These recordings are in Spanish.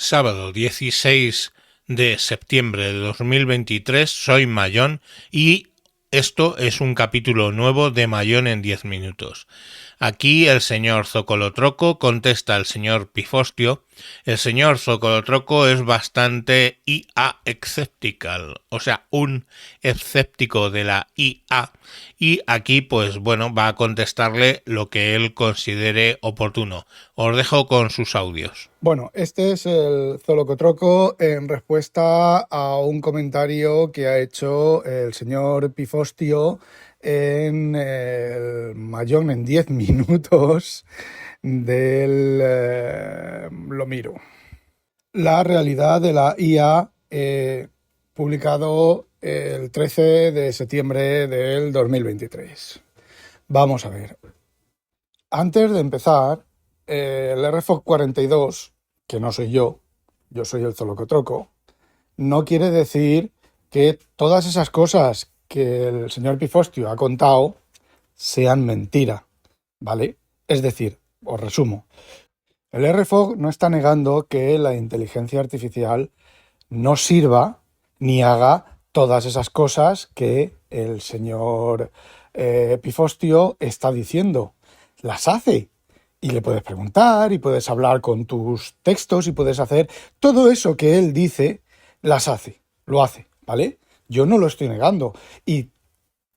sábado 16 de septiembre de 2023, soy Mayón y esto es un capítulo nuevo de Mayón en 10 minutos. Aquí el señor Zocolotroco contesta al señor Pifostio. El señor Zocolotroco es bastante IA escéptico, o sea, un escéptico de la IA, y aquí pues bueno, va a contestarle lo que él considere oportuno. Os dejo con sus audios. Bueno, este es el Zolocotroco en respuesta a un comentario que ha hecho el señor Pifostio en el Mayón en 10 minutos del Lo Miro. La realidad de la IA, publicado el 13 de septiembre del 2023. Vamos a ver. Antes de empezar, el RFOC 42, que no soy yo soy el Zolocotroco, no quiere decir que todas esas cosas que el señor Pifostio ha contado sean mentira, ¿vale? Es decir, os resumo, el RFOC no está negando que la inteligencia artificial no sirva ni haga todas esas cosas que el señor Pifostio está diciendo. Las hace. Y le puedes preguntar y puedes hablar con tus textos y puedes hacer todo eso que él dice, lo hace, ¿vale? Yo no lo estoy negando. Y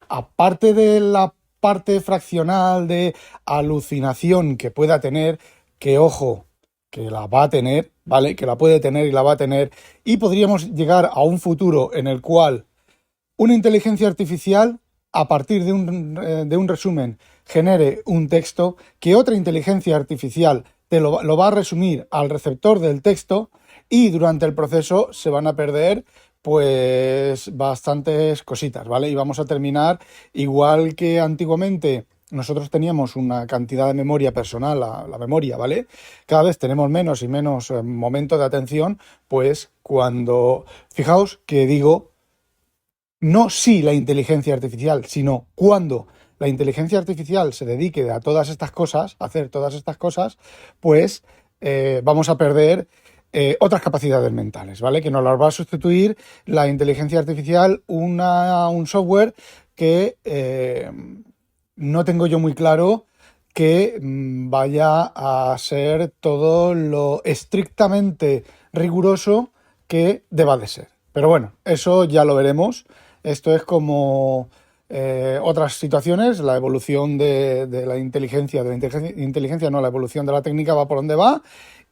aparte de la parte fraccional de alucinación que pueda tener, que ojo, que la va a tener, ¿vale? Que la puede tener y la va a tener, y podríamos llegar a un futuro en el cual una inteligencia artificial, a partir de un resumen, genere un texto que otra inteligencia artificial lo va a resumir al receptor del texto, y durante el proceso se van a perder pues bastantes cositas, ¿vale? Y vamos a terminar igual que antiguamente. Nosotros teníamos una cantidad de memoria personal, la memoria, ¿vale? Cada vez tenemos menos y menos momentos de atención, pues cuando... Fijaos que digo, no si la inteligencia artificial, sino cuando la inteligencia artificial se dedique a todas estas cosas, a hacer todas estas cosas, pues vamos a perder otras capacidades mentales, ¿vale? Que nos las va a sustituir la inteligencia artificial, un software que no tengo yo muy claro que vaya a ser todo lo estrictamente riguroso que deba de ser. Pero bueno, eso ya lo veremos. Esto es como otras situaciones, la evolución de la inteligencia, no, la evolución de la técnica va por donde va,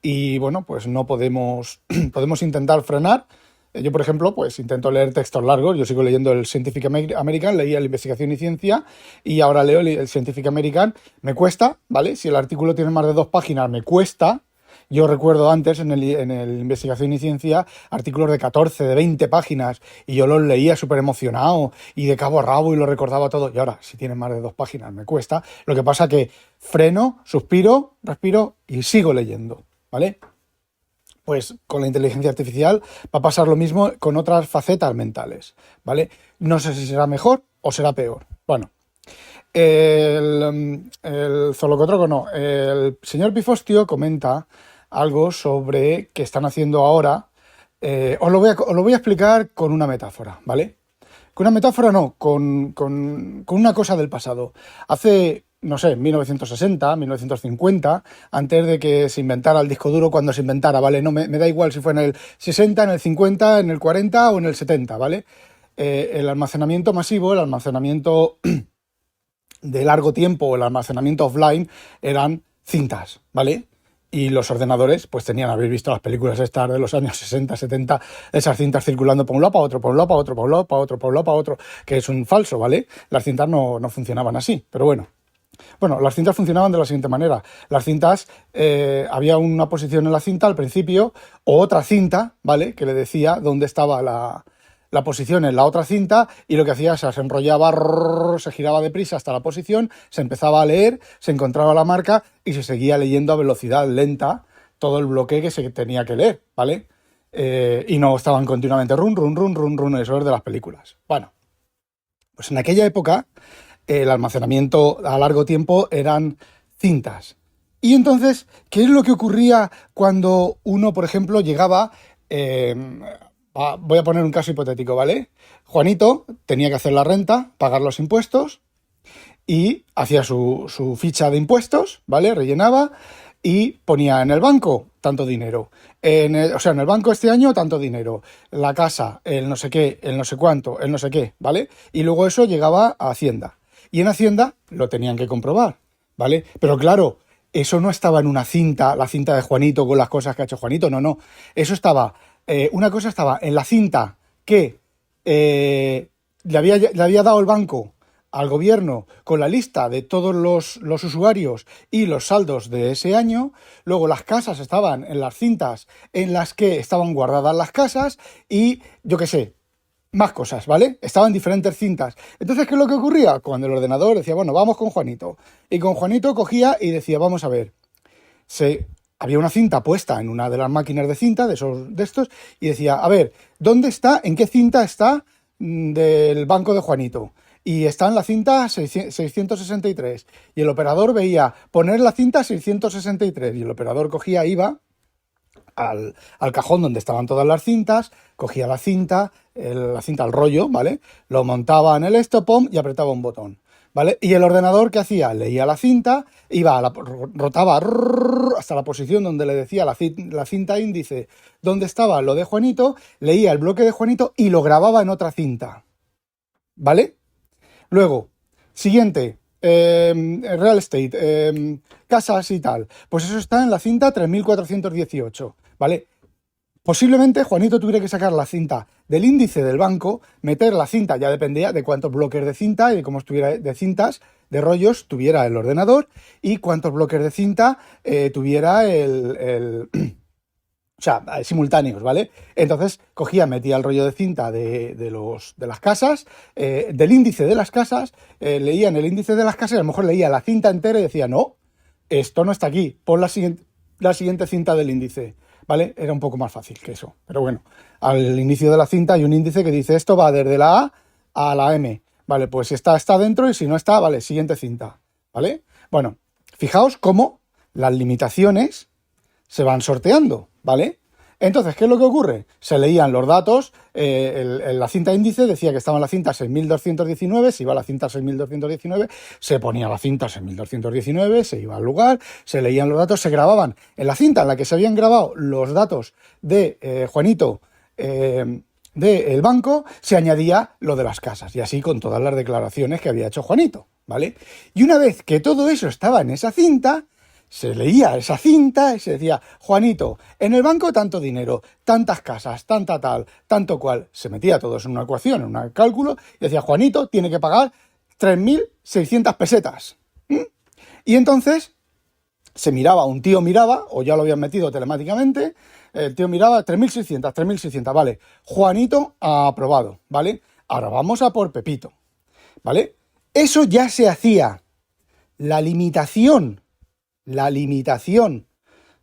y bueno, pues no podemos intentar frenar. Yo, por ejemplo, pues intento leer textos largos. Yo sigo leyendo el Scientific American, leía el Investigación y Ciencia, y ahora leo el Scientific American. Me cuesta, ¿vale? Si el artículo tiene más de 2 páginas, me cuesta. Yo recuerdo antes en el Investigación y Ciencia artículos de 14, de 20 páginas, y yo los leía súper emocionado y de cabo a rabo y lo recordaba todo. Y ahora, si tiene más de 2 páginas, me cuesta. Lo que pasa que freno, suspiro, respiro y sigo leyendo, ¿vale? Pues con la inteligencia artificial va a pasar lo mismo con otras facetas mentales, ¿vale? No sé si será mejor o será peor. Bueno, el Zolocotroco no. El señor Pifostio comenta algo sobre que están haciendo ahora. Os lo voy a explicar con una metáfora, ¿vale? Con una metáfora no, con una cosa del pasado. Hace, no sé, 1960, 1950, antes de que se inventara el disco duro, cuando se inventara, ¿vale? No me da igual si fue en el 60, en el 50, en el 40 o en el 70, ¿vale? El almacenamiento masivo, el almacenamiento de largo tiempo, el almacenamiento offline, eran cintas, ¿vale? Y los ordenadores, pues habéis visto las películas estas de los años 60, 70, esas cintas circulando por un lado para otro, por un lado para otro, por un lado para otro, por un lado para otro, que es un falso, ¿vale? Las cintas no funcionaban así, pero bueno. Bueno, las cintas funcionaban de la siguiente manera. Las cintas, había una posición en la cinta al principio, o otra cinta, ¿vale? Que le decía dónde estaba la posición en la otra cinta, y lo que hacía es se enrollaba, se giraba deprisa hasta la posición, se empezaba a leer, se encontraba la marca y se seguía leyendo a velocidad lenta todo el bloque que se tenía que leer, ¿vale? Y no estaban continuamente run, eso es de las películas. Bueno, pues en aquella época el almacenamiento a largo tiempo eran cintas. Y entonces, ¿qué es lo que ocurría cuando uno, por ejemplo, llegaba... voy a poner un caso hipotético, ¿vale? Juanito tenía que hacer la renta, pagar los impuestos y hacía su ficha de impuestos, ¿vale? Rellenaba y ponía en el banco tanto dinero. O sea, en el banco este año tanto dinero. La casa, el no sé qué, el no sé cuánto, el no sé qué, ¿vale? Y luego eso llegaba a Hacienda. Y en Hacienda lo tenían que comprobar, ¿vale? Pero claro, eso no estaba en una cinta, la cinta de Juanito con las cosas que ha hecho Juanito, no, no. Eso estaba, una cosa estaba en la cinta que le había dado el banco al gobierno con la lista de todos los usuarios y los saldos de ese año. Luego las casas estaban en las cintas en las que estaban guardadas las casas y yo qué sé, más cosas, ¿vale? Estaban diferentes cintas. Entonces, ¿qué es lo que ocurría? Cuando el ordenador decía, bueno, vamos con Juanito. Y con Juanito cogía y decía, vamos a ver, había una cinta puesta en una de las máquinas de cinta, de estos, y decía, a ver, ¿dónde está, en qué cinta está del banco de Juanito? Y está en la cinta 663. Y el operador veía poner la cinta 663. Y el operador cogía, iba al cajón donde estaban todas las cintas, cogía la cinta, el rollo, ¿vale? Lo montaba en el estopom y apretaba un botón, ¿vale? Y el ordenador, ¿qué hacía? Leía la cinta, rotaba hasta la posición donde le decía la cinta índice donde estaba lo de Juanito, leía el bloque de Juanito y lo grababa en otra cinta, ¿vale? Luego, siguiente, real estate, casas y tal. Pues eso está en la cinta 3418, ¿vale? Posiblemente Juanito tuviera que sacar la cinta del índice del banco, meter la cinta, ya dependía de cuántos bloques de cinta y de cómo estuviera de cintas, de rollos, tuviera el ordenador y cuántos bloques de cinta tuviera o sea, simultáneos, ¿vale? Entonces cogía, metía el rollo de cinta de las casas, del índice de las casas, leía en el índice de las casas y a lo mejor leía la cinta entera y decía, no, esto no está aquí, pon la siguiente cinta del índice, ¿vale? Era un poco más fácil que eso, pero bueno, al inicio de la cinta hay un índice que dice esto va desde la A a la M, ¿vale? Pues si está dentro y si no está, vale, siguiente cinta, ¿vale? Bueno, fijaos cómo las limitaciones se van sorteando, ¿vale? Entonces, ¿qué es lo que ocurre? Se leían los datos, la cinta índice decía que estaba en la cinta 6219, se iba a la cinta 6219, se ponía la cinta 6219, se iba al lugar, se leían los datos, se grababan en la cinta en la que se habían grabado los datos de Juanito del banco, se añadía lo de las casas, y así con todas las declaraciones que había hecho Juanito, ¿vale? Y una vez que todo eso estaba en esa cinta, se leía esa cinta y se decía, Juanito, en el banco tanto dinero, tantas casas, tanta tal, tanto cual. Se metía todo eso en una ecuación, en un cálculo, y decía, Juanito tiene que pagar 3.600 pesetas. Y entonces un tío miraba, o ya lo habían metido telemáticamente, el tío miraba 3.600, vale. Juanito ha aprobado, ¿vale? Ahora vamos a por Pepito, ¿vale? Eso ya se hacía. La limitación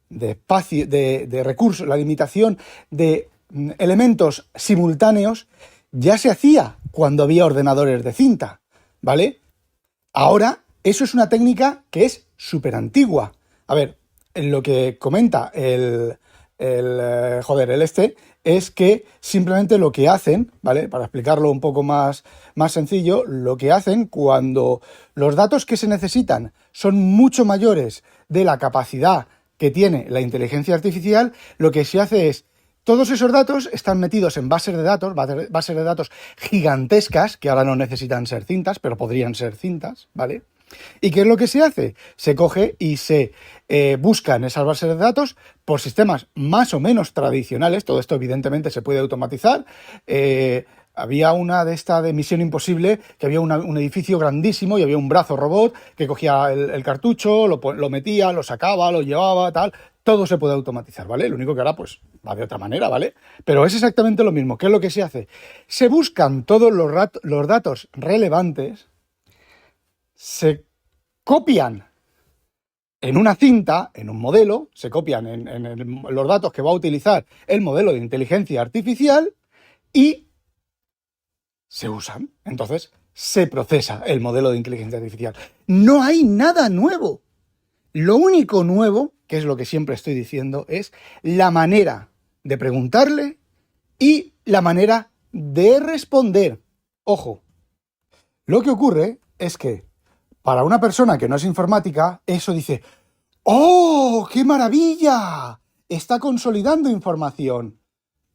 de espacio, de recursos, la limitación de elementos simultáneos ya se hacía cuando había ordenadores de cinta, ¿vale? Ahora, eso es una técnica que es súper antigua. A ver, en lo que comenta el es que simplemente lo que hacen, ¿vale? Para explicarlo un poco más sencillo, lo que hacen cuando los datos que se necesitan son mucho mayores de la capacidad que tiene la inteligencia artificial, lo que se hace es, todos esos datos están metidos en bases de datos gigantescas, que ahora no necesitan ser cintas, pero podrían ser cintas, ¿vale? ¿Y qué es lo que se hace? Se coge y se buscan esas bases de datos por sistemas más o menos tradicionales. Todo esto evidentemente se puede automatizar. Había una de Misión Imposible, que había un edificio grandísimo y había un brazo robot que cogía el cartucho, lo metía, lo sacaba, lo llevaba, tal. Todo se puede automatizar, ¿vale? Lo único que ahora pues va de otra manera, ¿vale? Pero es exactamente lo mismo. ¿Qué es lo que se hace? Se buscan todos los datos relevantes, se copian en una cinta, en un modelo, se copian en los datos que va a utilizar el modelo de inteligencia artificial y se usan. Entonces, se procesa el modelo de inteligencia artificial. No hay nada nuevo. Lo único nuevo, que es lo que siempre estoy diciendo, es la manera de preguntarle y la manera de responder. Ojo, lo que ocurre es que para una persona que no es informática, eso dice, ¡oh, qué maravilla! Está consolidando información.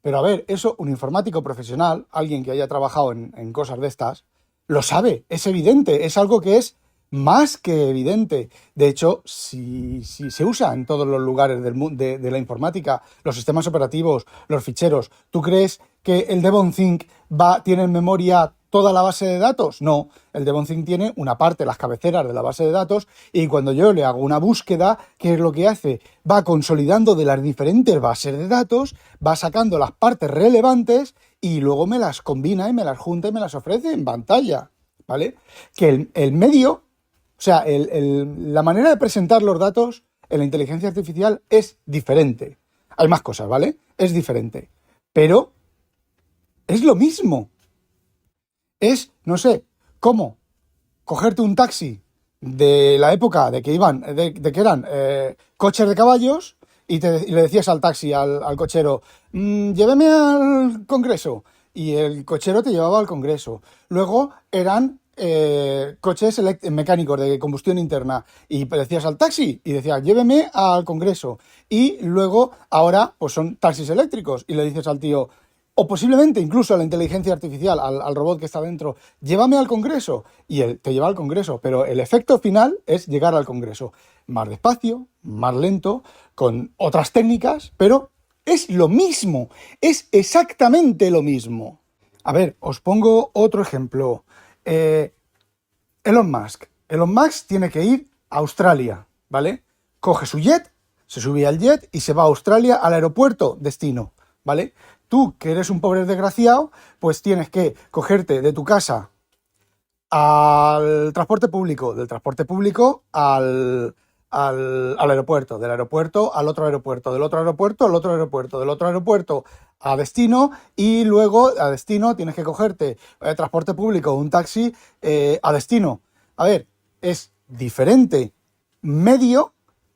Pero a ver, eso un informático profesional, alguien que haya trabajado en cosas de estas, lo sabe, es evidente, es algo que es más que evidente. De hecho, si se usa en todos los lugares de la informática, los sistemas operativos, los ficheros, ¿tú crees que el Devon Think tiene en memoria toda la base de datos? No, el Devon Think tiene una parte, las cabeceras de la base de datos, y cuando yo le hago una búsqueda, ¿qué es lo que hace? Va consolidando de las diferentes bases de datos, va sacando las partes relevantes y luego me las combina y me las junta y me las ofrece en pantalla, ¿vale? Que el medio, o sea, la manera de presentar los datos en la inteligencia artificial es diferente. Hay más cosas, ¿vale? Es diferente. Pero es lo mismo. Es, no sé, cómo cogerte un taxi de la época de que eran coches de caballos y le decías al taxi, al cochero, lléveme al Congreso. Y el cochero te llevaba al Congreso. Luego eran coches mecánicos de combustión interna y decías al taxi y decías, lléveme al Congreso. Y luego, ahora, pues son taxis eléctricos y le dices al tío, o posiblemente incluso a la inteligencia artificial, al robot que está dentro, llévame al Congreso, y él te lleva al Congreso, pero el efecto final es llegar al Congreso. Más despacio, más lento, con otras técnicas, pero es lo mismo, es exactamente lo mismo. A ver, os pongo otro ejemplo. Elon Musk. Elon Musk tiene que ir a Australia, ¿vale? Coge su jet, se sube al jet y se va a Australia al aeropuerto destino, ¿vale? Tú, que eres un pobre desgraciado, pues tienes que cogerte de tu casa al transporte público, del transporte público al aeropuerto, del aeropuerto al otro aeropuerto, del otro aeropuerto al otro aeropuerto, del otro aeropuerto a destino, y luego a destino tienes que cogerte transporte público o un taxi a destino. A ver, es diferente medio,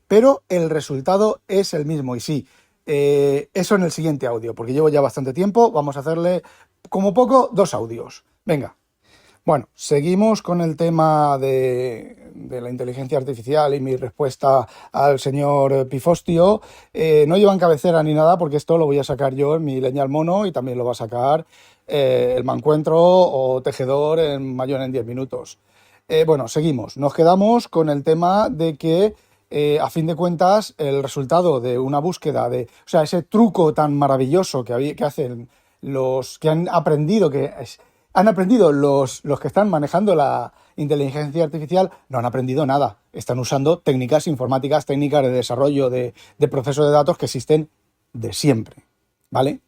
pero el resultado es el mismo. Y sí, eso en el siguiente audio, porque llevo ya bastante tiempo. Vamos a hacerle como poco 2 audios. Venga. Bueno, seguimos con el tema de la inteligencia artificial y mi respuesta al señor Pifostio. No llevan cabecera ni nada, porque esto lo voy a sacar yo en mi leña al mono y también lo va a sacar el Mancuentro o Tejedor en Mayón en 10 minutos. Bueno, seguimos. Nos quedamos con el tema de que, a fin de cuentas, el resultado de una búsqueda, o sea, ese truco tan maravilloso que hacen los que han aprendido, los que están manejando la inteligencia artificial, no han aprendido nada. Están usando técnicas informáticas, técnicas de desarrollo de procesos de datos que existen de siempre, ¿vale?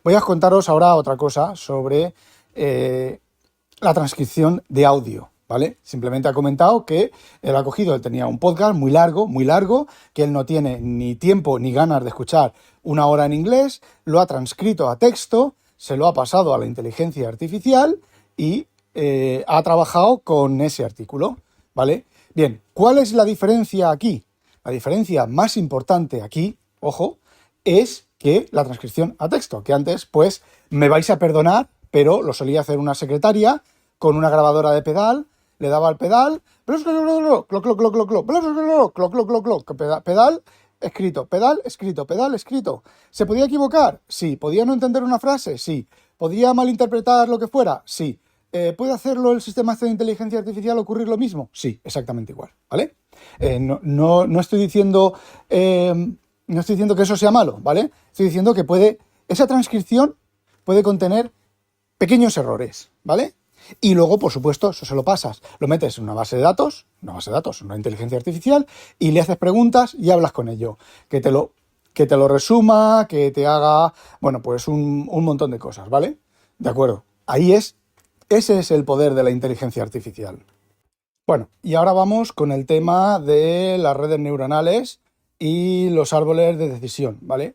Voy a contaros ahora otra cosa sobre la transcripción de audio, ¿vale? Simplemente ha comentado que él tenía un podcast muy largo, que él no tiene ni tiempo ni ganas de escuchar 1 hora en inglés, lo ha transcrito a texto, se lo ha pasado a la inteligencia artificial y ha trabajado con ese artículo, ¿vale? Bien, ¿cuál es la diferencia aquí? La diferencia más importante aquí, ojo, es que la transcripción a texto, que antes, pues, me vais a perdonar, pero lo solía hacer una secretaria con una grabadora de pedal, le daba al pedal, pedal, escrito, pedal, escrito, pedal, escrito. ¿Se podía equivocar? Sí. ¿Podía no entender una frase? Sí. ¿Podía malinterpretar lo que fuera? Sí. ¿Puede hacerlo el sistema de inteligencia artificial ocurrir lo mismo? Sí, exactamente igual, ¿vale? No estoy diciendo que eso sea malo, ¿vale? Estoy diciendo que esa transcripción puede contener pequeños errores, ¿vale? Y luego, por supuesto, eso se lo pasas, lo metes en una base de datos, una inteligencia artificial, y le haces preguntas y hablas con ello. Que te lo resuma, que te haga, bueno, pues un montón de cosas, ¿vale? De acuerdo. Ese es el poder de la inteligencia artificial. Bueno, y ahora vamos con el tema de las redes neuronales y los árboles de decisión, ¿vale?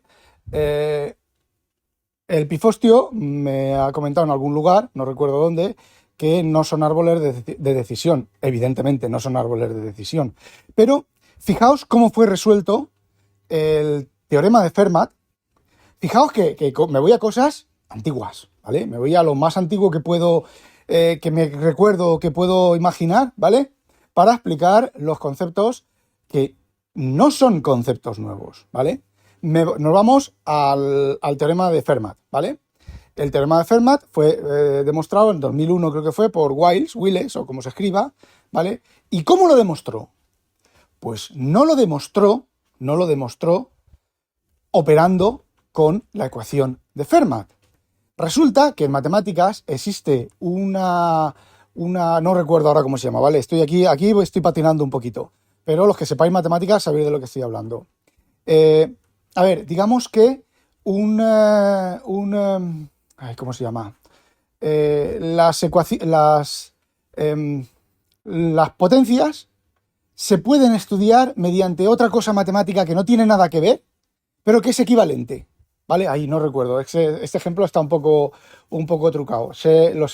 El Pifostio me ha comentado en algún lugar, no recuerdo dónde, que no son árboles de decisión. Evidentemente no son árboles de decisión. Pero Fijaos cómo fue resuelto el teorema de Fermat. Fijaos que me voy a cosas antiguas, ¿vale? Me voy a lo más antiguo que puedo, que me recuerdo, que puedo imaginar, ¿vale? Para explicar los conceptos que no son conceptos nuevos, ¿vale? Nos vamos al teorema de Fermat, ¿vale? El teorema de Fermat fue demostrado en 2001, creo que fue, por Wiles, o como se escriba, ¿vale? ¿Y cómo lo demostró? Pues no lo demostró operando con la ecuación de Fermat. Resulta que en matemáticas existe una no recuerdo ahora cómo se llama, ¿vale? Estoy aquí estoy patinando un poquito, pero los que sepáis matemáticas sabéis de lo que estoy hablando. A ver, digamos que ¿cómo se llama? Las potencias se pueden estudiar mediante otra cosa matemática que no tiene nada que ver, pero que es equivalente, ¿vale? Ahí no recuerdo. Este ejemplo está un poco trucado. Lo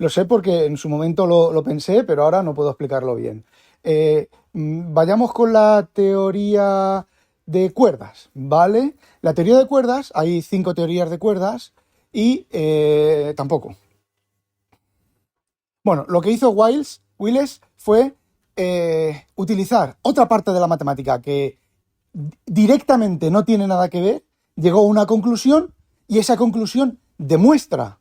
sé porque en su momento lo pensé, pero ahora no puedo explicarlo bien. Vayamos con la teoría de cuerdas, ¿vale? La teoría de cuerdas, hay 5 teorías de cuerdas y tampoco. Bueno, lo que hizo Wiles fue utilizar otra parte de la matemática que directamente no tiene nada que ver, llegó a una conclusión y esa conclusión demuestra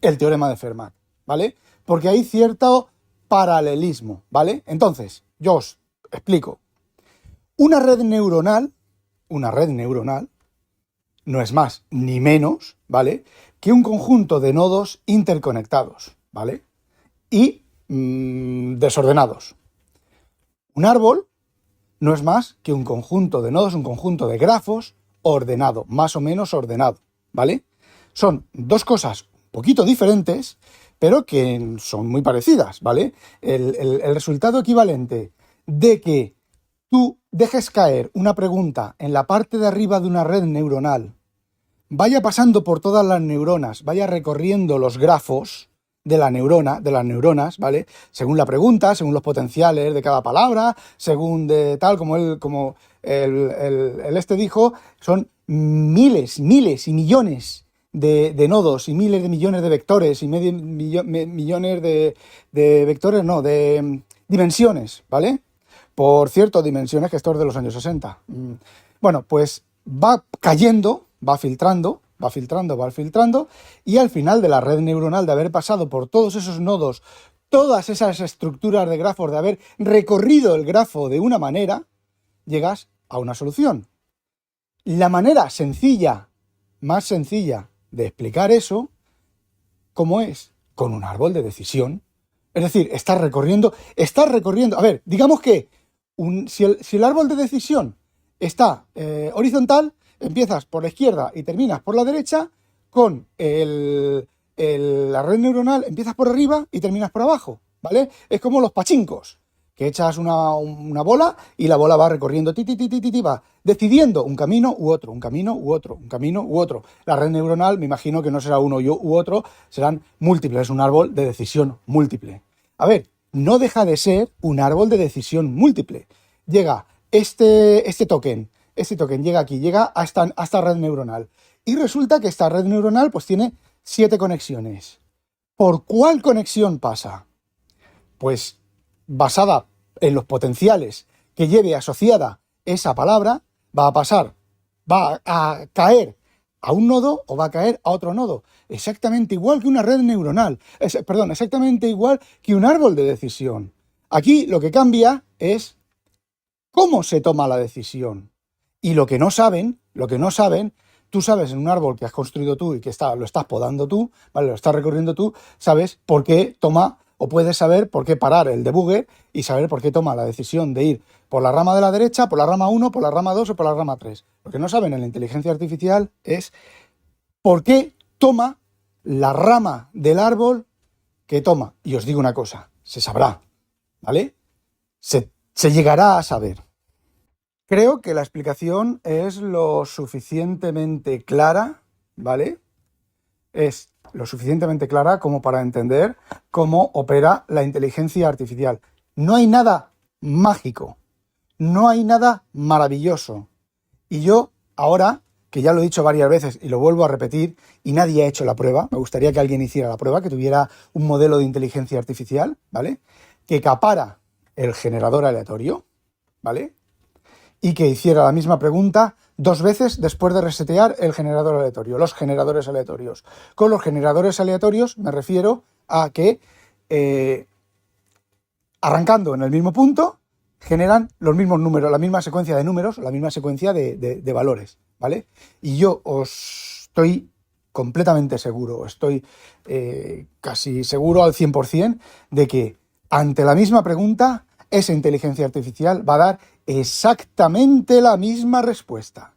el teorema de Fermat, ¿vale? Porque hay cierto paralelismo, ¿vale? Entonces, yo os explico. Una red neuronal no es más ni menos, ¿vale?, que un conjunto de nodos interconectados, ¿vale?, y desordenados. Un árbol no es más que un conjunto de nodos, un conjunto de grafos ordenado, más o menos ordenado, ¿vale? Son dos cosas un poquito diferentes, pero que son muy parecidas, ¿vale? El resultado equivalente de que tú dejes caer una pregunta en la parte de arriba de una red neuronal, vaya pasando por todas las neuronas, vaya recorriendo los grafos de las neuronas, ¿vale? Según la pregunta, según los potenciales de cada palabra, según de tal, como el dijo, son miles y millones de nodos y miles de millones de vectores y millones de vectores, no, de dimensiones, ¿vale? Por cierto, dimensiones que esto es de los años 60. Bueno, pues va cayendo, va filtrando, y al final de la red neuronal, de haber pasado por todos esos nodos, todas esas estructuras de grafos, de haber recorrido el grafo de una manera, llegas a una solución. La manera más sencilla de explicar eso, ¿cómo es? Con un árbol de decisión. Es decir, estás recorriendo. A ver, digamos que si el árbol de decisión está horizontal, empiezas por la izquierda y terminas por la derecha, con la red neuronal empiezas por arriba y terminas por abajo, ¿vale? Es como los pachincos, que echas una bola y la bola va recorriendo, va decidiendo un camino u otro, un camino u otro, un camino u otro. La red neuronal, me imagino que no será uno u otro, serán múltiples, es un árbol de decisión múltiple. A ver, no deja de ser un árbol de decisión múltiple. Llega este token llega aquí, llega a esta red neuronal. Y resulta que esta red neuronal pues tiene 7 conexiones. ¿Por cuál conexión pasa? Pues basada en los potenciales que lleve asociada esa palabra, va a caer a un nodo o va a caer a otro nodo. Exactamente igual que una red neuronal. Exactamente igual que un árbol de decisión. Aquí lo que cambia es cómo se toma la decisión. Y lo que no saben, tú sabes en un árbol que has construido tú y que lo estás podando tú, ¿vale? Lo estás recorriendo tú, sabes por qué toma, o puedes saber por qué parar el debugger y saber por qué toma la decisión de ir por la rama de la derecha, por la rama 1, por la rama 2 o por la rama 3. Lo que no saben en la inteligencia artificial es por qué toma la rama del árbol que toma. Y os digo una cosa, se sabrá, ¿vale? Se llegará a saber. Creo que la explicación es lo suficientemente clara, ¿vale? Es lo suficientemente clara como para entender cómo opera la inteligencia artificial. No hay nada mágico, No hay nada maravilloso. Y yo, ahora, que ya lo he dicho varias veces y lo vuelvo a repetir, y nadie ha hecho la prueba, me gustaría que alguien hiciera la prueba, que tuviera un modelo de inteligencia artificial, ¿vale? Que capara el generador aleatorio, ¿vale? Y que hiciera la misma pregunta 2 veces después de resetear el generador aleatorio, los generadores aleatorios. Con los generadores aleatorios me refiero a que arrancando en el mismo punto generan los mismos números, la misma secuencia de números, la misma secuencia de valores, ¿vale? Y yo os estoy completamente seguro, estoy casi seguro al 100% de que ante la misma pregunta, esa inteligencia artificial va a dar exactamente la misma respuesta,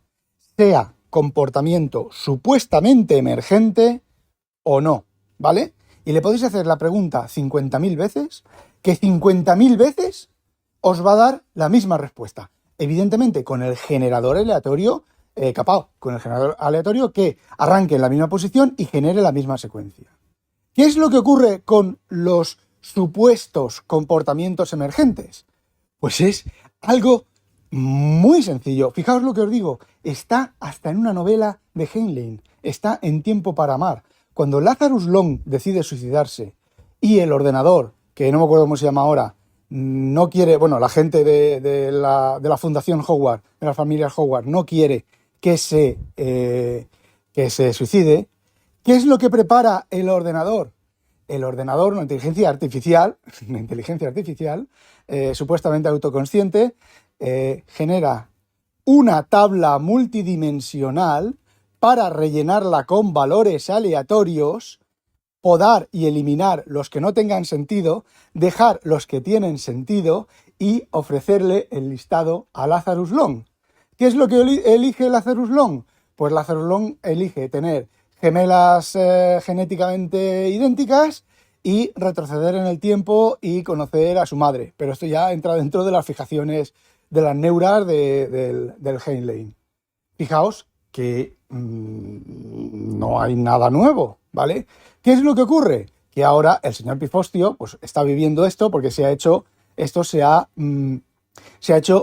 sea comportamiento supuestamente emergente o no, ¿vale? Y le podéis hacer la pregunta 50.000 veces, que 50.000 veces os va a dar la misma respuesta. Evidentemente, con el generador aleatorio capao, con el generador aleatorio que arranque en la misma posición y genere la misma secuencia. ¿Qué es lo que ocurre con los supuestos comportamientos emergentes? Pues es algo muy sencillo. Fijaos lo que os digo, está hasta en una novela de Heinlein, está en Tiempo para amar. Cuando Lazarus Long decide suicidarse y el ordenador, que no me acuerdo cómo se llama ahora, no quiere, bueno, la gente de la Fundación Howard, de la familia Howard, no quiere que se suicide, ¿qué es lo que prepara el ordenador? El ordenador, una inteligencia artificial supuestamente autoconsciente, genera una tabla multidimensional para rellenarla con valores aleatorios, podar y eliminar los que no tengan sentido, dejar los que tienen sentido y ofrecerle el listado a Lazarus Long. ¿Qué es lo que elige Lazarus Long? Pues Lazarus Long elige tener gemelas genéticamente idénticas y retroceder en el tiempo y conocer a su madre. Pero esto ya entra dentro de las fijaciones de las neuras del Heinlein. Fijaos que no hay nada nuevo, ¿vale? ¿Qué es lo que ocurre? Que ahora el señor Pifostio pues, está viviendo esto porque se ha hecho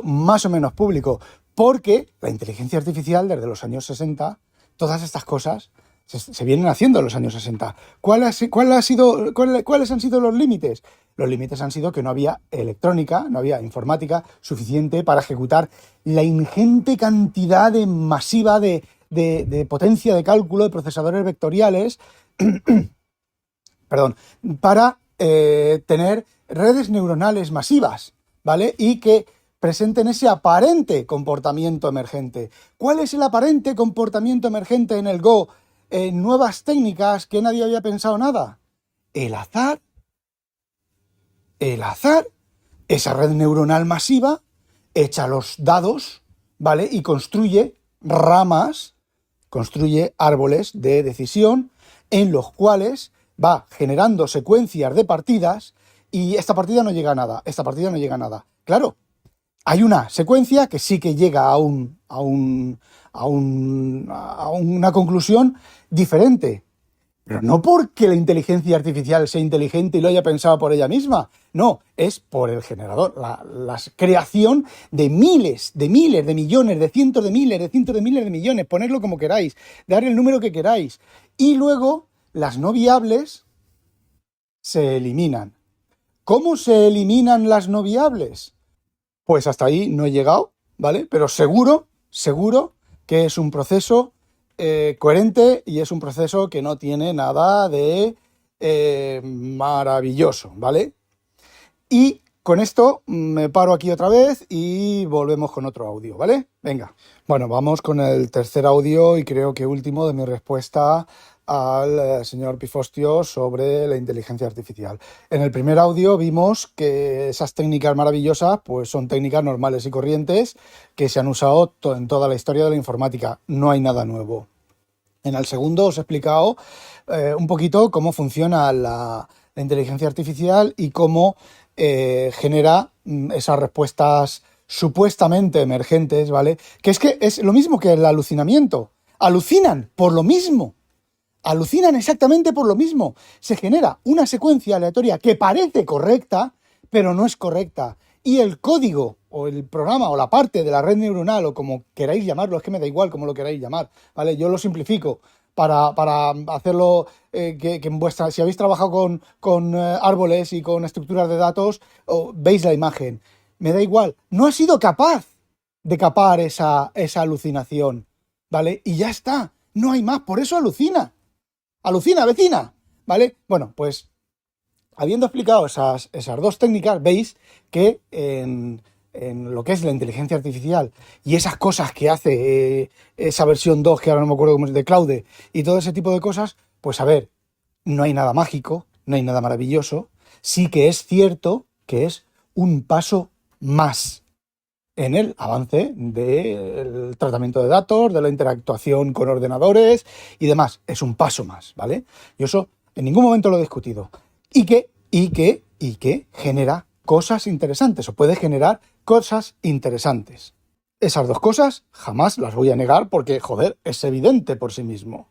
más o menos público. Porque la inteligencia artificial desde los años 60, todas estas cosas se vienen haciendo en los años 60. ¿Cuáles han sido los límites? Los límites han sido que no había electrónica, no había informática suficiente para ejecutar la ingente cantidad masiva de potencia de cálculo de procesadores vectoriales perdón, para tener redes neuronales masivas, ¿vale? Y que presenten ese aparente comportamiento emergente. ¿Cuál es el aparente comportamiento emergente en el Go? Nuevas técnicas que nadie había pensado nada. El azar, esa red neuronal masiva, echa los dados, ¿vale? Y construye ramas, construye árboles de decisión en los cuales va generando secuencias de partidas y esta partida no llega a nada, Claro, hay una secuencia que sí que llega a una conclusión diferente. Pero no porque la inteligencia artificial sea inteligente y lo haya pensado por ella misma. No, es por el generador. La creación de miles, de millones, de cientos de miles de millones. Ponedlo como queráis. Dar el número que queráis. Y luego las no viables se eliminan. ¿Cómo se eliminan las no viables? Pues hasta ahí no he llegado, ¿vale? Pero seguro que es un proceso coherente y es un proceso que no tiene nada de maravilloso, ¿vale? Y con esto me paro aquí otra vez y volvemos con otro audio, ¿vale? Venga. Bueno, vamos con el tercer audio y creo que último de mi respuesta al señor Pifostio sobre la inteligencia artificial. En el primer audio vimos que esas técnicas maravillosas pues son técnicas normales y corrientes que se han usado en toda la historia de la informática. No hay nada nuevo. En el segundo os he explicado un poquito cómo funciona la inteligencia artificial y cómo genera esas respuestas supuestamente emergentes, ¿vale? Que es lo mismo que el alucinamiento. Alucinan por lo mismo. Alucinan exactamente por lo mismo. Se genera una secuencia aleatoria que parece correcta, pero no es correcta. Y el código o el programa o la parte de la red neuronal o como queráis llamarlo, es que me da igual como lo queráis llamar, ¿vale? Yo lo simplifico para hacerlo que en vuestra, si habéis trabajado con árboles y con estructuras de datos, veis la imagen. Me da igual, no ha sido capaz de capar esa alucinación, ¿vale? Y ya está, no hay más, por eso alucina. Alucina, vecina, ¿vale? Bueno, pues habiendo explicado esas dos técnicas, veis que en lo que es la inteligencia artificial y esas cosas que hace esa versión 2, que ahora no me acuerdo cómo es, de Claude, y todo ese tipo de cosas, pues a ver, no hay nada mágico, no hay nada maravilloso, sí que es cierto que es un paso más en el avance del tratamiento de datos, de la interactuación con ordenadores y demás. Es un paso más, ¿vale? Yo eso en ningún momento lo he discutido. Y que genera cosas interesantes, o puede generar cosas interesantes. Esas dos cosas jamás las voy a negar porque, joder, es evidente por sí mismo.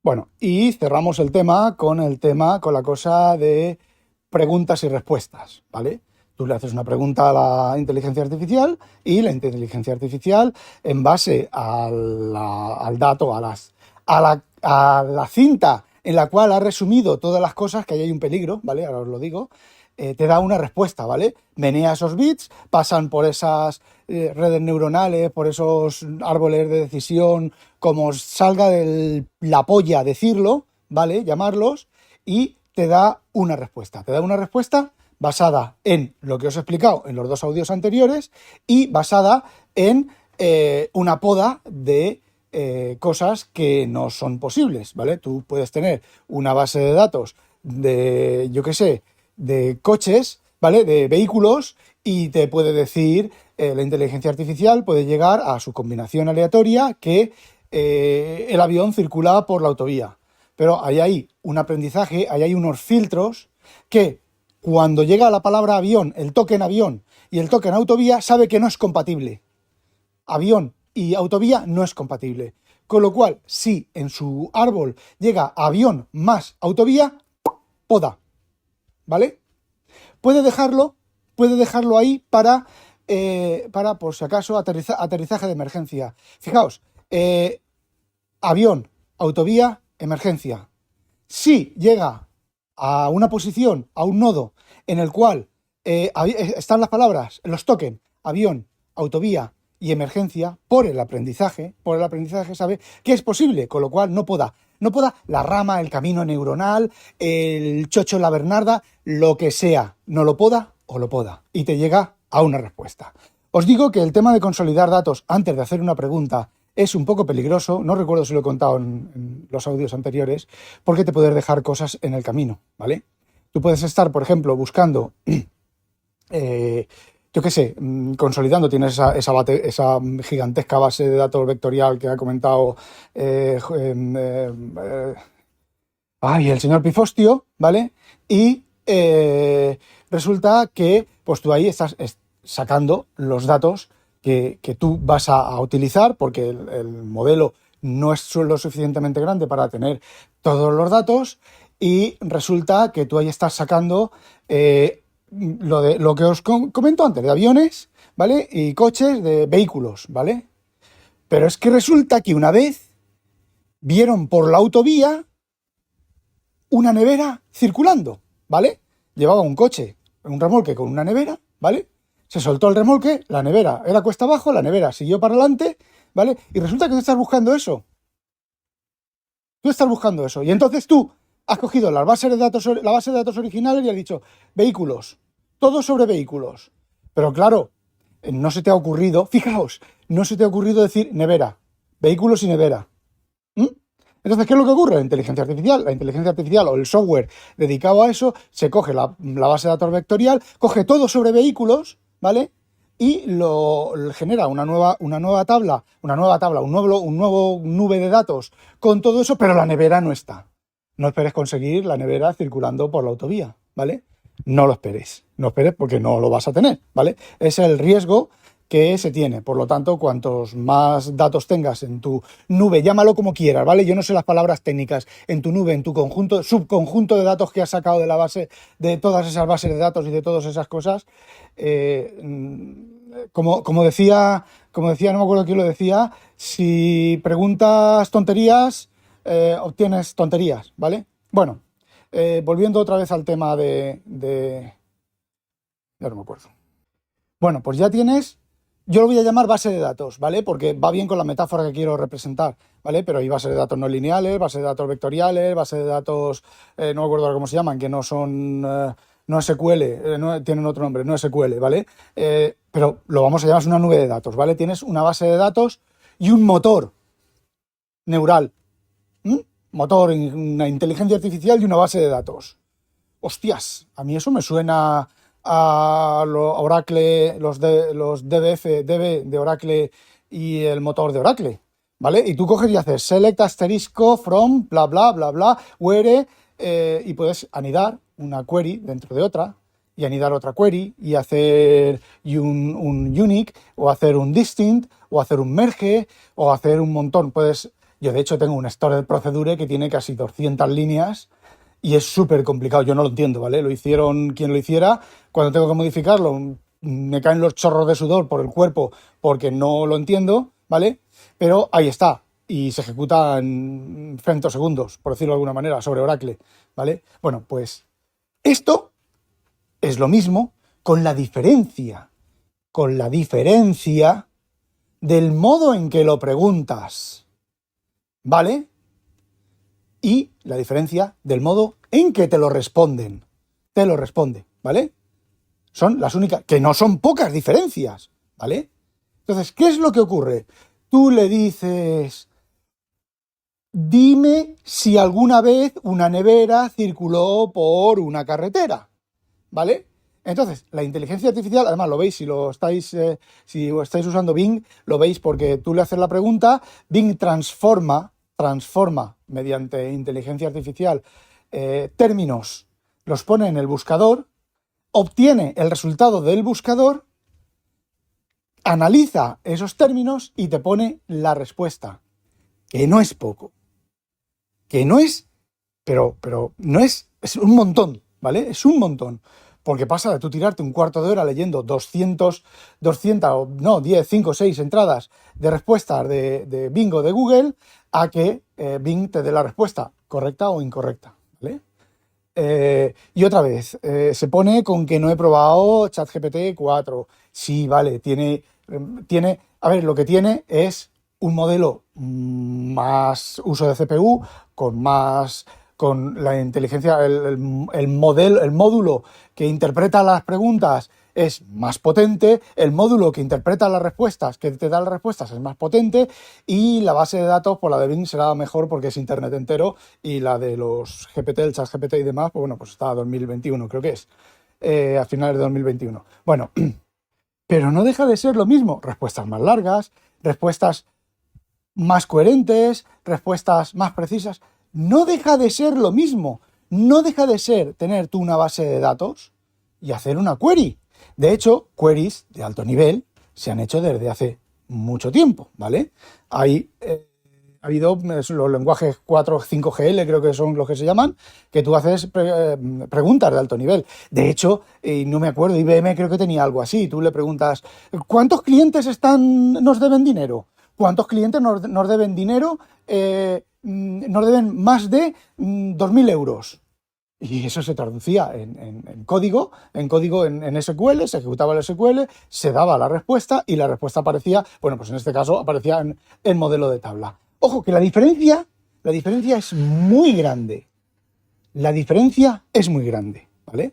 Bueno, y cerramos el tema con la cosa de preguntas y respuestas, ¿vale? Tú le haces una pregunta a la inteligencia artificial y la inteligencia artificial, en base al dato, a la cinta en la cual ha resumido todas las cosas, que ahí hay un peligro, ¿vale? Ahora os lo digo, te da una respuesta, ¿vale? Menea esos bits, pasan por esas redes neuronales, por esos árboles de decisión, como salga de la polla decirlo, ¿vale? Llamarlos, y te da una respuesta. Te da una respuesta basada en lo que os he explicado en los dos audios anteriores y basada en una poda de cosas que no son posibles, ¿vale? Tú puedes tener una base de datos de, yo qué sé, de coches, ¿vale? De vehículos, y te puede decir, la inteligencia artificial puede llegar a su combinación aleatoria que el avión circula por la autovía. Pero ahí hay un aprendizaje, ahí hay unos filtros que cuando llega a la palabra avión, el token avión y el token autovía, sabe que no es compatible. Avión y autovía no es compatible. Con lo cual, si en su árbol llega avión más autovía, poda. ¿Vale? Puede dejarlo ahí para por si acaso, aterrizaje de emergencia. Fijaos, avión, autovía, emergencia. Si llega a una posición, a un nodo en el cual están las palabras, los tokens, avión, autovía y emergencia, por el aprendizaje sabe que es posible, con lo cual no poda la rama, el camino neuronal, el chocho, la bernarda, lo que sea, no lo poda o lo poda, y te llega a una respuesta. Os digo que el tema de consolidar datos antes de hacer una pregunta es un poco peligroso, no recuerdo si lo he contado en los audios anteriores, porque te puedes dejar cosas en el camino, ¿vale? Tú puedes estar, por ejemplo, buscando, yo qué sé, consolidando, tienes esa gigantesca base de datos vectorial que ha comentado el señor Pifostio, ¿vale? Y resulta que pues tú ahí estás sacando los datos que tú vas a utilizar, porque el modelo no es lo suficientemente grande para tener todos los datos, y resulta que tú ahí estás sacando lo que os comento antes, de aviones, ¿vale? Y coches, de vehículos, ¿vale? Pero es que resulta que una vez vieron por la autovía una nevera circulando, ¿vale? Llevaba un coche, un remolque con una nevera, ¿vale? Se soltó el remolque, la nevera era cuesta abajo, la nevera siguió para adelante, ¿vale? Y resulta que tú estás buscando eso. Tú estás buscando eso. Y entonces tú has cogido la base de datos originales y has dicho vehículos, todo sobre vehículos. Pero claro, no se te ha ocurrido, fijaos, no se te ha ocurrido decir nevera, vehículos y nevera. Entonces, ¿qué es lo que ocurre? La inteligencia artificial o el software dedicado a eso, se coge la base de datos vectorial, coge todo sobre vehículos, ¿vale? Y lo genera una nueva tabla, un nuevo nube de datos con todo eso, pero la nevera no está. No esperes conseguir la nevera circulando por la autovía, ¿vale? No lo esperes porque no lo vas a tener, ¿vale? Es el riesgo que se tiene. Por lo tanto, cuantos más datos tengas en tu nube, llámalo como quieras, ¿vale? Yo no sé las palabras técnicas, en tu nube, en tu conjunto, subconjunto de datos que has sacado de la base, de todas esas bases de datos y de todas esas cosas, como decía, no me acuerdo quién lo decía, si preguntas tonterías, obtienes tonterías, ¿vale? Bueno, volviendo otra vez al tema ya no me acuerdo. Bueno, pues ya tienes, yo lo voy a llamar base de datos, ¿vale? Porque va bien con la metáfora que quiero representar, ¿vale? Pero hay bases de datos no lineales, bases de datos vectoriales, bases de datos, no me acuerdo ahora cómo se llaman, que no son, no SQL, tienen otro nombre, no SQL, ¿vale? Pero lo vamos a llamar una nube de datos, ¿vale? Tienes una base de datos y un motor neural, motor, una inteligencia artificial y una base de datos. Hostias, a mí eso me suena a Oracle, los DBF, DB de Oracle y el motor de Oracle, ¿vale? Y tú coges y haces select asterisco from bla bla bla bla where y puedes anidar una query dentro de otra y anidar otra query y hacer un unique o hacer un distinct o hacer un merge o hacer un montón. Yo de hecho tengo un stored procedure que tiene casi 200 líneas y es súper complicado, yo no lo entiendo, ¿vale? Lo hicieron quien lo hiciera, cuando tengo que modificarlo me caen los chorros de sudor por el cuerpo porque no lo entiendo, ¿vale? Pero ahí está, y se ejecuta en femtosegundos, por decirlo de alguna manera, sobre Oracle, ¿vale? Bueno, pues esto es lo mismo con la diferencia del modo en que lo preguntas, ¿vale? Y la diferencia del modo en que te lo responden. Te lo responde, ¿vale? Son las únicas, que no son pocas diferencias, ¿vale? Entonces, ¿qué es lo que ocurre? Tú le dices, dime si alguna vez una nevera circuló por una carretera, ¿vale? Entonces, la inteligencia artificial, además lo veis si si estáis usando Bing, lo veis porque tú le haces la pregunta, Bing transforma mediante inteligencia artificial términos, los pone en el buscador, obtiene el resultado del buscador, analiza esos términos y te pone la respuesta, que no es poco, que no es, pero no es un montón, ¿vale? Es un montón. Porque pasa de tú tirarte un cuarto de hora leyendo 200 o no, 10, 5, 6 entradas de respuestas de Bing o de Google a que Bing te dé la respuesta correcta o incorrecta, ¿vale? Y otra vez, se pone con que no he probado ChatGPT 4. Sí, vale, tiene, a ver, lo que tiene es un modelo más uso de CPU, con la inteligencia, el módulo que interpreta las preguntas es más potente, el módulo que interpreta las respuestas, que te da las respuestas es más potente y la base de datos, pues la de Bing será mejor porque es internet entero y la de los GPT, el ChatGPT y demás, pues bueno, pues está a 2021, creo que es, a finales de 2021. Bueno, pero no deja de ser lo mismo, respuestas más largas, respuestas más coherentes, respuestas más precisas. No deja de ser lo mismo, no deja de ser tener tú una base de datos y hacer una query. De hecho, queries de alto nivel se han hecho desde hace mucho tiempo, ¿vale? Ha habido los lenguajes 4, 5GL, creo que son los que se llaman, que tú haces preguntas de alto nivel. De hecho, no me acuerdo, IBM creo que tenía algo así. Tú le preguntas, ¿cuántos clientes nos deben dinero? ¿Cuántos clientes nos deben dinero? Nos deben más de 2.000 euros. Y eso se traducía en código, en SQL, se ejecutaba el SQL, se daba la respuesta y la respuesta aparecía, bueno, pues en este caso aparecía en modelo de tabla. Ojo, que la diferencia es muy grande. La diferencia es muy grande, ¿vale?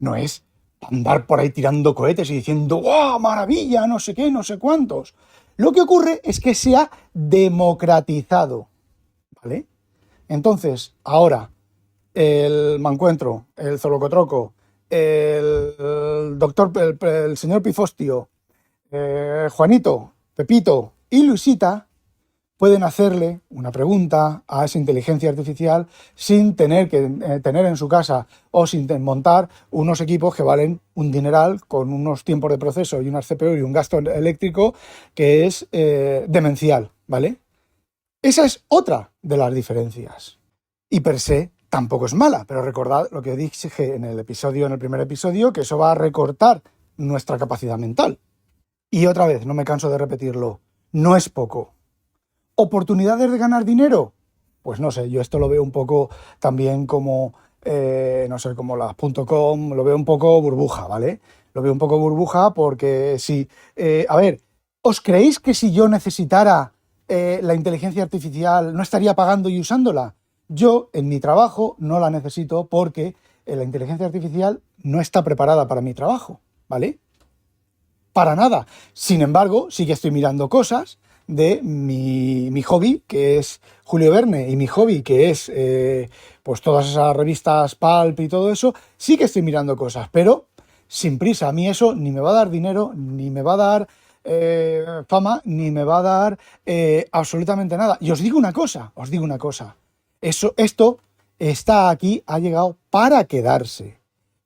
No es andar por ahí tirando cohetes y diciendo, ¡wow, maravilla! No sé qué, no sé cuántos. Lo que ocurre es que se ha democratizado, ¿vale? Entonces, ahora, el mancuentro, el zolocotroco, el doctor, el señor Pifostio, Juanito, Pepito y Luisita pueden hacerle una pregunta a esa inteligencia artificial sin tener que tener en su casa o sin montar unos equipos que valen un dineral con unos tiempos de proceso y unas CPU y un gasto eléctrico que es demencial, ¿vale? Esa es otra de las diferencias. Y per se tampoco es mala, pero recordad lo que dije en el primer episodio, que eso va a recortar nuestra capacidad mental. Y otra vez, no me canso de repetirlo, no es poco. ¿Oportunidades de ganar dinero? Pues no sé, yo esto lo veo un poco también como, no sé, como las .com, lo veo un poco burbuja, ¿vale? Lo veo un poco burbuja porque sí. A ver, ¿os creéis que si yo necesitara la inteligencia artificial no estaría pagando y usándola? Yo, en mi trabajo, no la necesito porque la inteligencia artificial no está preparada para mi trabajo, ¿vale? Para nada. Sin embargo, sí que estoy mirando cosas de mi hobby, que es Julio Verne, y mi hobby, que es pues todas esas revistas Pulp y todo eso, sí que estoy mirando cosas, pero sin prisa. A mí eso ni me va a dar dinero, ni me va a dar fama, ni me va a dar absolutamente nada. Y os digo una cosa, esto está aquí, ha llegado para quedarse.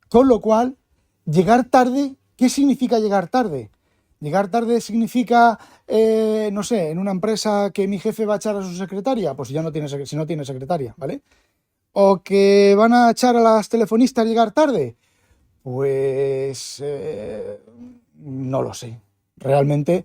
Con lo cual, llegar tarde, ¿qué significa llegar tarde? Llegar tarde significa, no sé, en una empresa que mi jefe va a echar a su secretaria, pues si no tiene secretaria, ¿vale? O que van a echar a las telefonistas llegar tarde, pues no lo sé. Realmente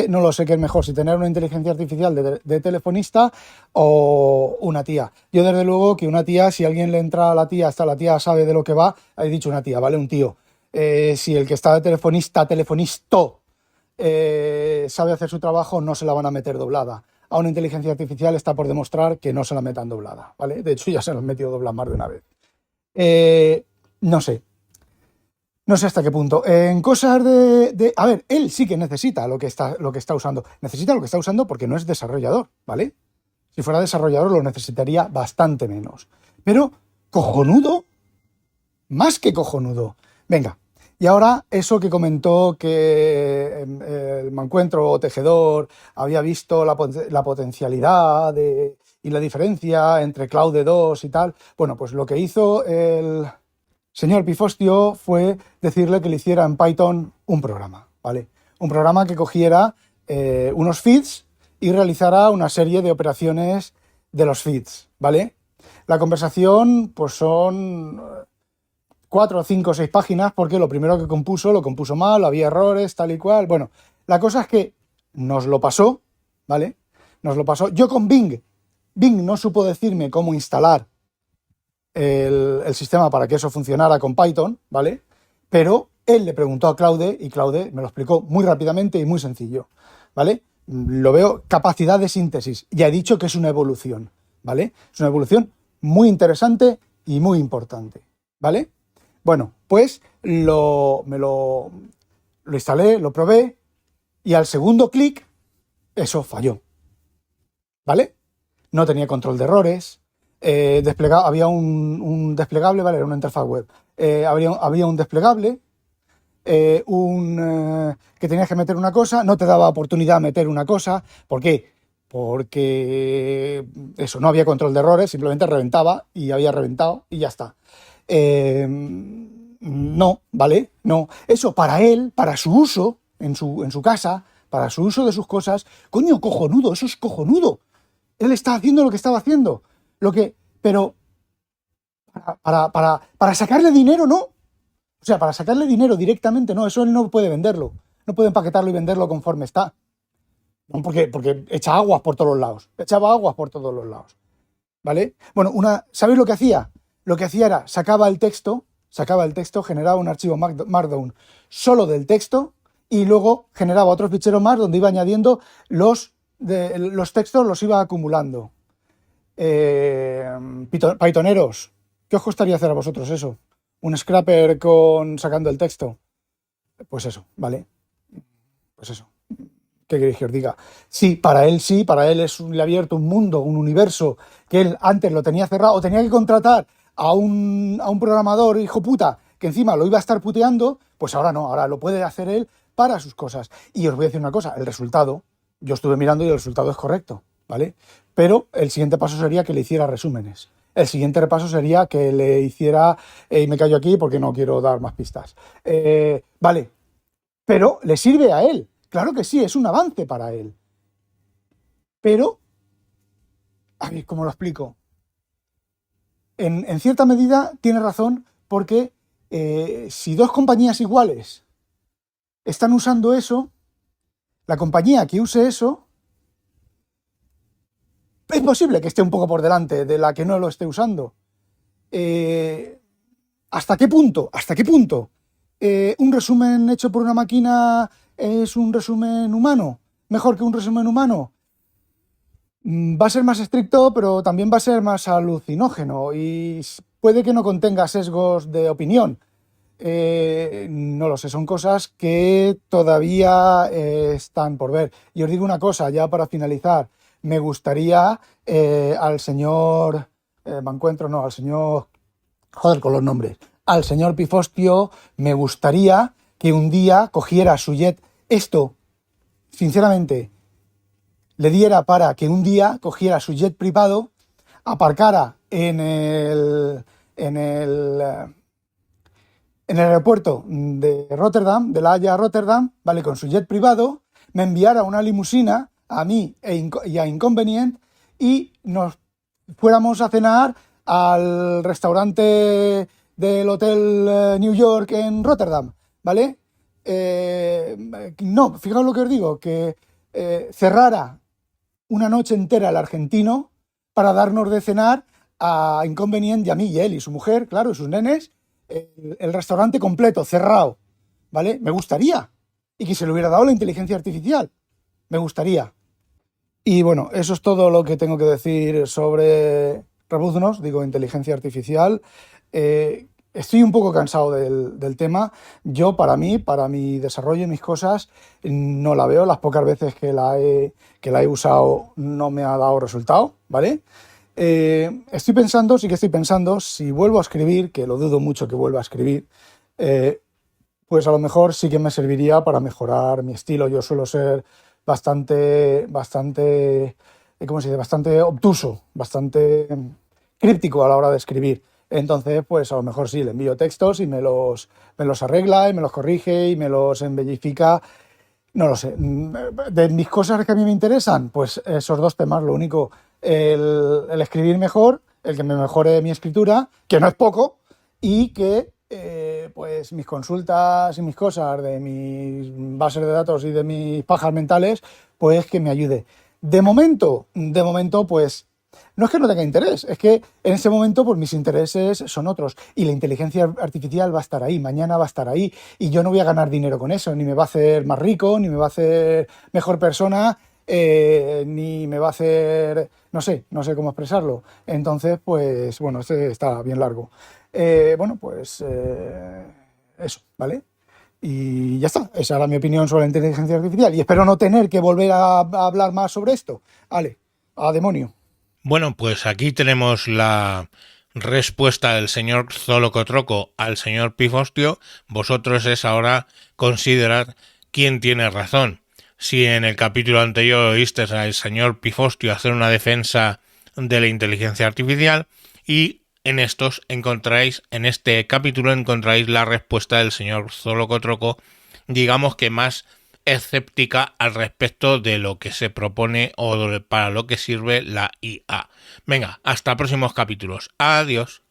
no lo sé qué es mejor, si tener una inteligencia artificial de telefonista o una tía. Yo desde luego que una tía, si alguien le entra a la tía, hasta la tía sabe de lo que va, he dicho una tía, ¿vale? Un tío. Si el que está de telefonisto, sabe hacer su trabajo, no se la van a meter doblada. A una inteligencia artificial está por demostrar que no se la metan doblada, ¿vale? De hecho, ya se la han metido doblar más de una vez. No sé. No sé hasta qué punto. En cosas a ver, él sí que necesita lo que está usando. Necesita lo que está usando porque no es desarrollador, ¿vale? Si fuera desarrollador lo necesitaría bastante menos. Pero cojonudo, más que cojonudo. Venga, y ahora eso que comentó que el Mancuentro o Tejedor había visto la potencialidad y la diferencia entre Claude 2 y tal. Bueno, pues lo que hizo el señor Pifostio fue decirle que le hiciera en Python un programa, ¿vale? Un programa que cogiera unos feeds y realizara una serie de operaciones de los feeds, ¿vale? La conversación, pues son 4, 5, 6 páginas, porque lo primero que lo compuso mal, había errores, tal y cual. Bueno, la cosa es que nos lo pasó, ¿vale? Nos lo pasó. Yo con Bing no supo decirme cómo instalar el sistema para que eso funcionara con Python, ¿vale? Pero él le preguntó a Claude y Claude me lo explicó muy rápidamente y muy sencillo, ¿vale? Lo veo capacidad de síntesis. Ya he dicho que es una evolución, ¿vale? Es una evolución muy interesante y muy importante, ¿vale? Bueno, pues lo instalé, lo probé y al segundo clic eso falló, ¿vale? No tenía control de errores. Había un desplegable, ¿vale? Era una interfaz web. Había un desplegable, que tenías que meter una cosa, no te daba oportunidad de meter una cosa. ¿Por qué? Porque eso, no había control de errores, simplemente reventaba y había reventado y ya está. No, ¿vale? No. Eso para él, para su uso en su casa, para su uso de sus cosas, coño, cojonudo, eso es cojonudo. Él está haciendo lo que estaba haciendo. Pero para sacarle dinero, no. O sea, para sacarle dinero directamente, no. Eso él no puede venderlo. No puede empaquetarlo y venderlo conforme está. No, porque echa aguas por todos los lados. Echaba aguas por todos los lados. ¿Vale? Bueno, ¿sabéis lo que hacía? Lo que hacía era, sacaba el texto, generaba un archivo Markdown solo del texto y luego generaba otros ficheros más donde iba añadiendo los textos, los iba acumulando. Pythoneros, ¿qué os costaría hacer a vosotros eso? ¿Un scrapper sacando el texto? Pues eso, ¿vale? Pues eso. ¿Qué queréis que os diga? Sí, para él le ha abierto un mundo, un universo que él antes lo tenía cerrado o tenía que contratar a un programador hijo puta que encima lo iba a estar puteando, pues ahora no, ahora lo puede hacer él para sus cosas. Y os voy a decir una cosa, el resultado Yo estuve mirando y el resultado es correcto, ¿vale? Pero el siguiente paso sería que le hiciera resúmenes. El siguiente repaso sería que le hiciera, y me callo aquí porque no quiero dar más pistas. Vale, pero le sirve a él. Claro que sí, es un avance para él. Pero, a ver, ¿cómo lo explico? En cierta medida tiene razón porque si dos compañías iguales están usando eso, la compañía que use eso es posible que esté un poco por delante de la que no lo esté usando. ¿Hasta qué punto? ¿Hasta qué punto? ¿Un resumen hecho por una máquina es un resumen humano? ¿Mejor que un resumen humano? Va a ser más estricto, pero también va a ser más alucinógeno y puede que no contenga sesgos de opinión. No lo sé, son cosas que todavía están por ver. Y os digo una cosa, ya para finalizar, me gustaría al señor, al señor, joder con los nombres, al señor Pifostio, me gustaría que un día cogiera su jet, esto, sinceramente, le diera para que un día cogiera su jet privado, aparcara en el aeropuerto de Rotterdam, de La Haya a Rotterdam, ¿vale? Con su jet privado, me enviara una limusina a mí y a Inconvenient y nos fuéramos a cenar al restaurante del Hotel New York en Rotterdam, ¿vale? No, fijaos lo que os digo, que cerrara una noche entera el argentino para darnos de cenar a Inconvenient y a mí y él y su mujer, claro, y sus nenes, el restaurante completo, cerrado, ¿vale? Me gustaría. Y que se le hubiera dado la inteligencia artificial. Me gustaría. Y bueno, eso es todo lo que tengo que decir sobre Rebuznos, digo, inteligencia artificial. Estoy un poco cansado del tema. Yo, para mi desarrollo y mis cosas, no la veo. Las pocas veces que la he usado no me ha dado resultado, ¿vale? Sí que estoy pensando, si vuelvo a escribir, que lo dudo mucho que vuelva a escribir, pues a lo mejor sí que me serviría para mejorar mi estilo. Yo suelo ser ¿cómo se dice? Bastante obtuso, bastante críptico a la hora de escribir. Entonces, pues a lo mejor sí, le envío textos y me los arregla y me los corrige y me los embellifica. No lo sé. De mis cosas que a mí me interesan, pues esos dos temas, lo único, el escribir mejor, el que me mejore mi escritura, que no es poco, y que pues mis consultas y mis cosas de mis bases de datos y de mis pajas mentales, pues que me ayude. De momento, pues no es que no tenga interés, es que en ese momento pues mis intereses son otros y la inteligencia artificial va a estar ahí, mañana va a estar ahí y yo no voy a ganar dinero con eso, ni me va a hacer más rico, ni me va a hacer mejor persona, ni me va a hacer, no sé cómo expresarlo. Entonces, pues bueno, este está bien largo. Eso, ¿vale? Y ya está, esa era mi opinión sobre la inteligencia artificial y espero no tener que volver a hablar más sobre esto. Vale, a demonio. Bueno, pues aquí tenemos la respuesta del señor Zolocotroco al señor Pifostio. Vosotros es ahora considerar quién tiene razón. Si en el capítulo anterior oísteis al señor Pifostio hacer una defensa de la inteligencia artificial y en este capítulo encontráis la respuesta del señor Zolocotroco, digamos que más escéptica al respecto de lo que se propone o para lo que sirve la IA. Venga, hasta próximos capítulos. Adiós.